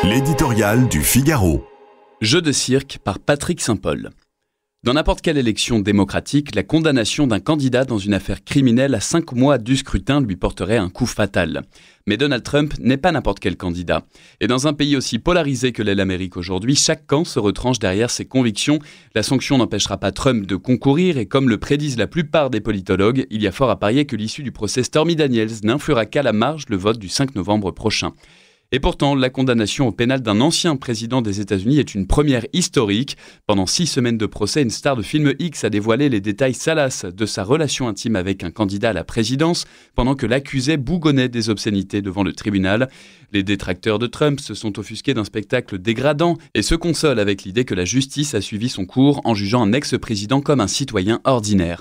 L'éditorial du Figaro. Jeu de cirque par Patrick Saint-Paul. Dans n'importe quelle élection démocratique, la condamnation d'un candidat dans une affaire criminelle à 5 mois du scrutin lui porterait un coup fatal. Mais Donald Trump n'est pas n'importe quel candidat. Et dans un pays aussi polarisé que l'est l'Amérique aujourd'hui, chaque camp se retranche derrière ses convictions. La sanction n'empêchera pas Trump de concourir et comme le prédisent la plupart des politologues, il y a fort à parier que l'issue du procès Stormy Daniels n'influera qu'à la marge le vote du 5 novembre prochain. Et pourtant, la condamnation au pénal d'un ancien président des États-Unis est une première historique. Pendant 6 semaines de procès, une star de film X a dévoilé les détails salaces de sa relation intime avec un candidat à la présidence, pendant que l'accusé bougonnait des obscénités devant le tribunal. Les détracteurs de Trump se sont offusqués d'un spectacle dégradant et se consolent avec l'idée que la justice a suivi son cours en jugeant un ex-président comme un citoyen ordinaire.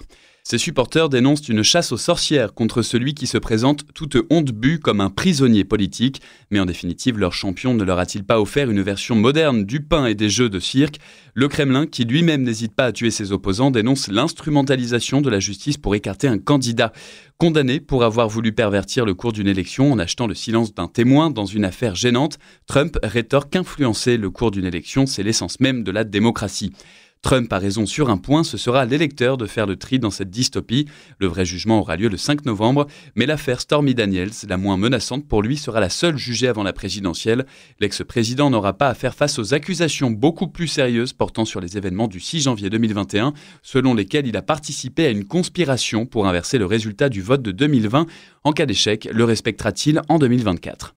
Ses supporters dénoncent une chasse aux sorcières contre celui qui se présente toute honte bue comme un prisonnier politique. Mais en définitive, leur champion ne leur a-t-il pas offert une version moderne du pain et des jeux de cirque ? Le Kremlin, qui lui-même n'hésite pas à tuer ses opposants, dénonce l'instrumentalisation de la justice pour écarter un candidat. Condamné pour avoir voulu pervertir le cours d'une élection en achetant le silence d'un témoin dans une affaire gênante, Trump rétorque qu'influencer le cours d'une élection, c'est l'essence même de la démocratie. Trump a raison sur un point, ce sera à l'électeur de faire le tri dans cette dystopie. Le vrai jugement aura lieu le 5 novembre, mais l'affaire Stormy Daniels, la moins menaçante pour lui, sera la seule jugée avant la présidentielle. L'ex-président n'aura pas à faire face aux accusations beaucoup plus sérieuses portant sur les événements du 6 janvier 2021, selon lesquels il a participé à une conspiration pour inverser le résultat du vote de 2020. En cas d'échec, le respectera-t-il en 2024 ?